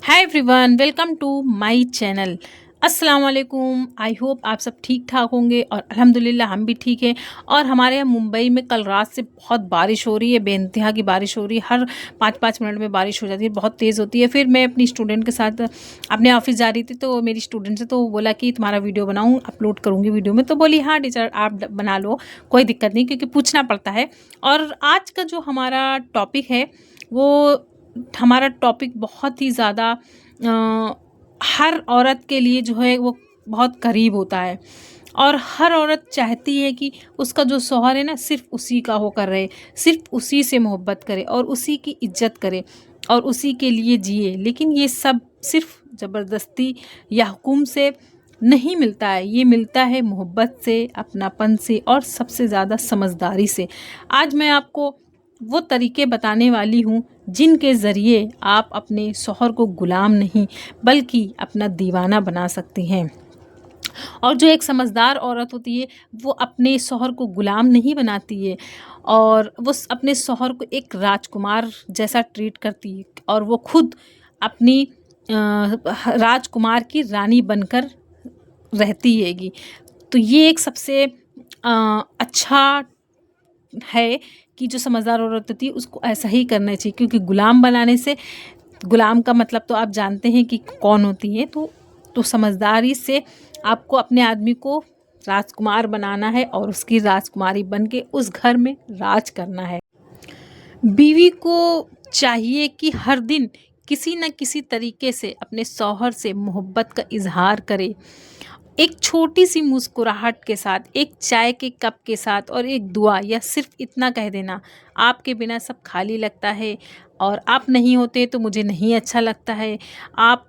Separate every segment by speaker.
Speaker 1: Hi everyone, welcome to my channel. अस्सलाम वालेकुम। I hope आप सब ठीक ठाक होंगे और अल्हम्दुलिल्लाह हम भी ठीक हैं। और हमारे यहाँ मुंबई में कल रात से बहुत बारिश हो रही है, बेइंतहा की बारिश हो रही है। हर 5-5 मिनट में बारिश हो जाती है, बहुत तेज़ होती है। फिर मैं अपनी स्टूडेंट के साथ अपने ऑफिस जा रही थी, तो मेरी स्टूडेंट से तो बोला कि तुम्हारा वीडियो बनाऊँ, अपलोड करूँगी वीडियो में। तो बोली हाँ टीचर आप बना लो, कोई दिक्कत नहीं, क्योंकि पूछना पड़ता है। और आज का जो हमारा टॉपिक है वो हमारा टॉपिक बहुत ही ज़्यादा हर औरत के लिए जो है वो बहुत करीब होता है। और हर औरत चाहती है कि उसका जो शौहर है ना सिर्फ उसी का होकर रहे, सिर्फ उसी से मोहब्बत करे और उसी की इज्जत करे और उसी के लिए जिए। लेकिन ये सब सिर्फ ज़बरदस्ती या हुक्म से नहीं मिलता है, ये मिलता है मोहब्बत से, अपनापन से और सबसे ज़्यादा समझदारी से। आज मैं आपको वो तरीके बताने वाली हूँ जिनके ज़रिए आप अपने शौहर को गुलाम नहीं बल्कि अपना दीवाना बना सकती हैं। और जो एक समझदार औरत होती है वो अपने शौहर को गुलाम नहीं बनाती है, और वो अपने शौहर को एक राजकुमार जैसा ट्रीट करती है और वो खुद अपनी राजकुमार की रानी बनकर रहती हैगी। तो ये एक सबसे अच्छा है कि जो समझदार औरत होती है उसको ऐसा ही करना चाहिए, क्योंकि गुलाम बनाने से, गुलाम का मतलब तो आप जानते हैं कि कौन होती है। तो समझदारी से आपको अपने आदमी को राजकुमार बनाना है और उसकी राजकुमारी बन के उस घर में राज करना है। बीवी को चाहिए कि हर दिन किसी न किसी तरीके से अपने शौहर से मोहब्बत का इजहार करे। एक छोटी सी मुस्कुराहट के साथ, एक चाय के कप के साथ और एक दुआ, या सिर्फ इतना कह देना आपके बिना सब खाली लगता है और आप नहीं होते तो मुझे नहीं अच्छा लगता है, आप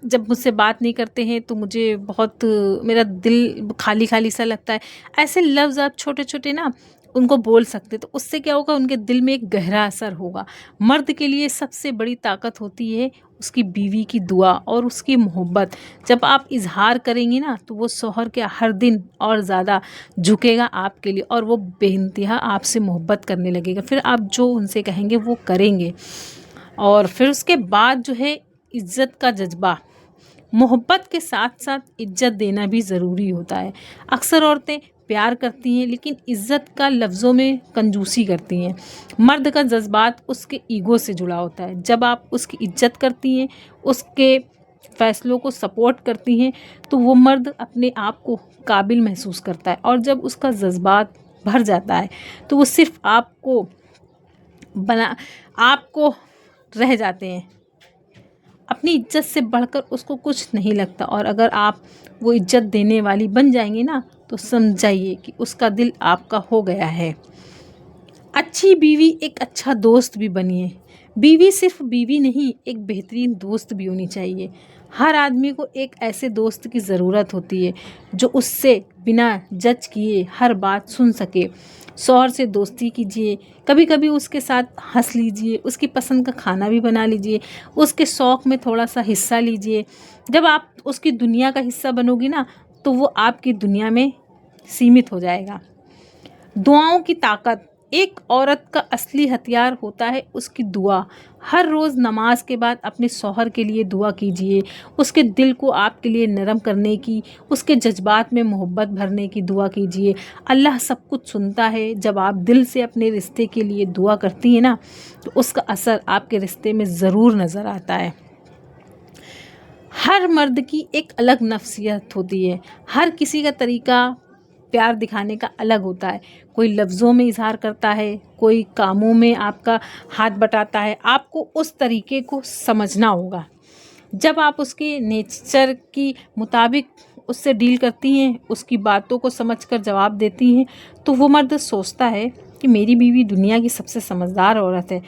Speaker 1: जब मुझसे बात नहीं करते हैं तो मुझे बहुत मेरा दिल खाली खाली सा लगता है। ऐसे लफ्ज़ आप छोटे छोटे ना उनको बोल सकते, तो उससे क्या होगा, उनके दिल में एक गहरा असर होगा। मर्द के लिए सबसे बड़ी ताकत होती है उसकी बीवी की दुआ और उसकी मोहब्बत। जब आप इजहार करेंगी ना तो वो शौहर के हर दिन और ज़्यादा झुकेगा आपके लिए और वो बेइंतहा आपसे मोहब्बत करने लगेगा। फिर आप जो उनसे कहेंगे वो करेंगे। और फिर उसके बाद जो है इज़्ज़त का जज्बा, मोहब्बत के साथ साथ इज्जत देना भी ज़रूरी होता है। अक्सर औरतें प्यार करती हैं लेकिन इज़्ज़त का लफ्ज़ों में कंजूसी करती हैं। मर्द का जज्बात उसके ईगो से जुड़ा होता है। जब आप उसकी इज्जत करती हैं, उसके फ़ैसलों को सपोर्ट करती हैं, तो वो मर्द अपने आप को काबिल महसूस करता है। और जब उसका जज्बात भर जाता है तो वो सिर्फ आपको रह जाते हैं। अपनी इज्जत से बढ़कर उसको कुछ नहीं लगता। और अगर आप वो इज्जत देने वाली बन जाएंगी ना तो समझाइए कि उसका दिल आपका हो गया है। अच्छी बीवी एक अच्छा दोस्त भी बनिए। बीवी सिर्फ बीवी नहीं, एक बेहतरीन दोस्त भी होनी चाहिए। हर आदमी को एक ऐसे दोस्त की ज़रूरत होती है जो उससे बिना जज किए हर बात सुन सके। शौहर से दोस्ती कीजिए, कभी कभी उसके साथ हंस लीजिए, उसकी पसंद का खाना भी बना लीजिए, उसके शौक़ में थोड़ा सा हिस्सा लीजिए। जब आप उसकी दुनिया का हिस्सा बनोगी ना तो वो आपकी दुनिया में सीमित हो जाएगा। दुआओं की ताकत, एक औरत का असली हथियार होता है उसकी दुआ। हर रोज़ नमाज के बाद अपने शौहर के लिए दुआ कीजिए, उसके दिल को आपके लिए नरम करने की, उसके जज्बात में मोहब्बत भरने की दुआ कीजिए। अल्लाह सब कुछ सुनता है। जब आप दिल से अपने रिश्ते के लिए दुआ करती हैं ना तो उसका असर आपके रिश्ते में ज़रूर नज़र आता है। हर मर्द की एक अलग नफ्सियत होती है, हर किसी का तरीका प्यार दिखाने का अलग होता है। कोई लफ्ज़ों में इज़हार करता है, कोई कामों में आपका हाथ बटाता है। आपको उस तरीके को समझना होगा। जब आप उसके नेचर की मुताबिक उससे डील करती हैं, उसकी बातों को समझकर जवाब देती हैं, तो वो मर्द सोचता है कि मेरी बीवी दुनिया की सबसे समझदार औरत है,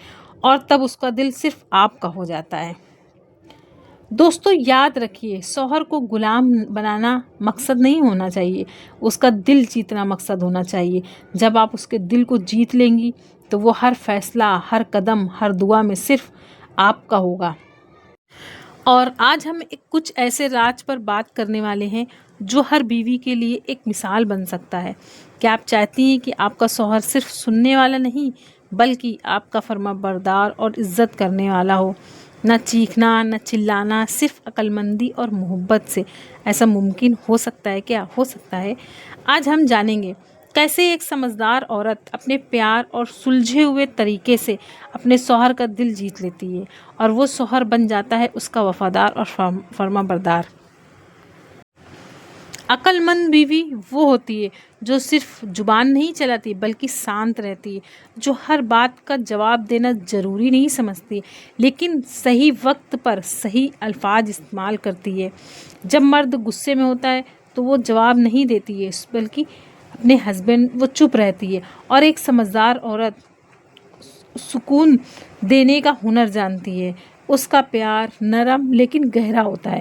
Speaker 1: और तब उसका दिल सिर्फ आपका हो जाता है। दोस्तों याद रखिए, शौहर को गुलाम बनाना मकसद नहीं होना चाहिए, उसका दिल जीतना मकसद होना चाहिए। जब आप उसके दिल को जीत लेंगी तो वो हर फैसला, हर कदम, हर दुआ में सिर्फ आपका होगा। और आज हम कुछ ऐसे राज पर बात करने वाले हैं जो हर बीवी के लिए एक मिसाल बन सकता है। क्या आप चाहती हैं कि आपका शौहर सिर्फ सुनने वाला नहीं बल्कि आपका फर्माबरदार और इज़्ज़त करने वाला हो? نہ چیخنا نہ چلانا، صرف عقلمندی اور محبت سے ایسا ممکن ہو سکتا ہے؟ کیا ہو سکتا ہے؟ آج ہم جانیں گے کیسے ایک سمجھدار عورت اپنے پیار اور سلجھے ہوئے طریقے سے اپنے شوہر کا دل جیت لیتی ہے اور وہ شوہر بن جاتا ہے اس کا وفادار اور فرما بردار۔ عقل مند بیوی وہ ہوتی ہے جو صرف زبان نہیں چلاتی بلکہ شانت رہتی ہے، جو ہر بات کا جواب دینا ضروری نہیں سمجھتی لیکن صحیح وقت پر صحیح الفاظ استعمال کرتی ہے۔ جب مرد غصے میں ہوتا ہے تو وہ جواب نہیں دیتی ہے بلکہ اپنے ہسبینڈ وہ چپ رہتی ہے، اور ایک سمجھدار عورت سکون دینے کا ہنر جانتی ہے۔ اس کا پیار نرم لیکن گہرا ہوتا ہے،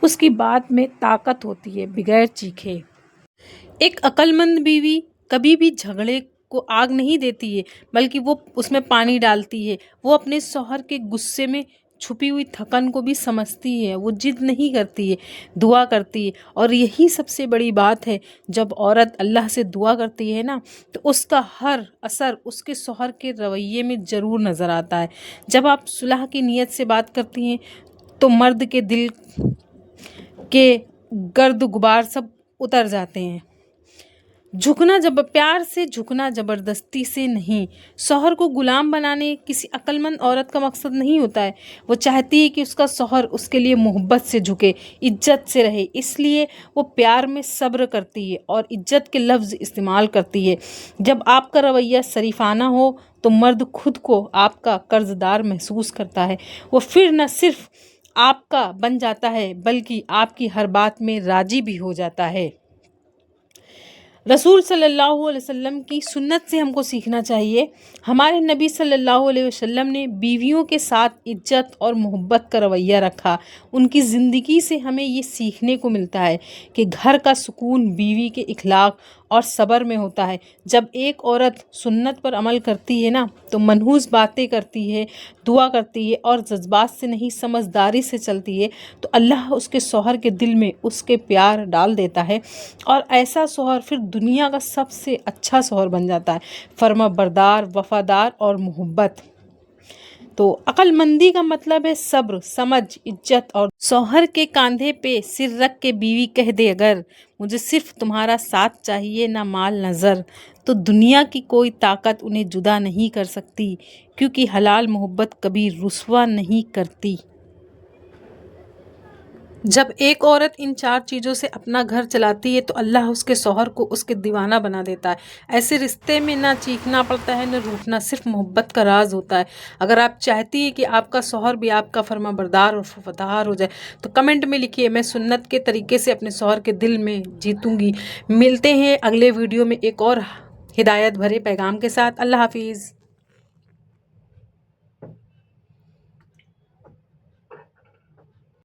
Speaker 1: اس کی بات میں طاقت ہوتی ہے بغیر چیخے۔ ایک عقل مند بیوی کبھی بھی جھگڑے کو آگ نہیں دیتی ہے بلکہ وہ اس میں پانی ڈالتی ہے۔ وہ اپنے شوہر کے غصے میں چھپی ہوئی تھکن کو بھی سمجھتی ہے، وہ ضد نہیں کرتی ہے، دعا کرتی ہے، اور یہی سب سے بڑی بات ہے۔ جب عورت اللہ سے دعا کرتی ہے نا تو اس کا ہر اثر اس کے شوہر کے رویے میں ضرور نظر آتا ہے۔ جب آپ صلح کی نیت سے بات کرتی ہیں تو مرد کے دل کے گرد غبار سب اتر جاتے ہیں۔ پیار سے جھکنا زبردستی سے نہیں، شوہر کو غلام بنانے کسی عقل مند عورت کا مقصد نہیں ہوتا ہے۔ وہ چاہتی ہے کہ اس کا شوہر اس کے لیے محبت سے جھکے، عزت سے رہے، اس لیے وہ پیار میں صبر کرتی ہے اور عزت کے لفظ استعمال کرتی ہے۔ جب آپ کا رویہ شریفانہ ہو تو مرد خود کو آپ کا قرض دار محسوس کرتا ہے، وہ پھر نہ صرف آپ کا بن جاتا ہے بلکہ آپ کی ہر بات میں راضی بھی ہو جاتا ہے۔ رسول صلی اللہ علیہ وسلم کی سنت سے ہم کو سیکھنا چاہیے۔ ہمارے نبی صلی اللہ علیہ وسلم نے بیویوں کے ساتھ عزت اور محبت کا رویہ رکھا۔ ان کی زندگی سے ہمیں یہ سیکھنے کو ملتا ہے کہ گھر کا سکون بیوی کے اخلاق اور صبر میں ہوتا ہے۔ جب ایک عورت سنت پر عمل کرتی ہے نا تو منحوس باتیں کرتی ہے، دعا کرتی ہے اور جذبات سے نہیں سمجھداری سے چلتی ہے تو اللہ اس کے شوہر کے دل میں اس کے پیار ڈال دیتا ہے، اور ایسا شوہر پھر دنیا کا سب سے اچھا شوہر بن جاتا ہے، فرما بردار، وفادار اور محبت۔ تو عقل مندی کا مطلب ہے صبر، سمجھ، عزت، اور شوہر کے کاندھے پہ سر رکھ کے بیوی کہہ دے اگر مجھے صرف تمہارا ساتھ چاہیے نہ مال نہ زر، تو دنیا کی کوئی طاقت انہیں جدا نہیں کر سکتی، کیونکہ حلال محبت کبھی رسوا نہیں کرتی۔ جب ایک عورت ان 4 چیزوں سے اپنا گھر چلاتی ہے تو اللہ اس کے شوہر کو اس کے دیوانہ بنا دیتا ہے۔ ایسے رشتے میں نہ چیخنا پڑتا ہے نہ روٹھنا، صرف محبت کا راز ہوتا ہے۔ اگر آپ چاہتی ہیں کہ آپ کا شوہر بھی آپ کا فرما بردار اور وفادار ہو جائے تو کمنٹ میں لکھیے میں سنت کے طریقے سے اپنے شوہر کے دل میں جیتوں گی۔ ملتے ہیں اگلے ویڈیو میں ایک اور ہدایت بھرے پیغام کے ساتھ۔ اللہ حافظ۔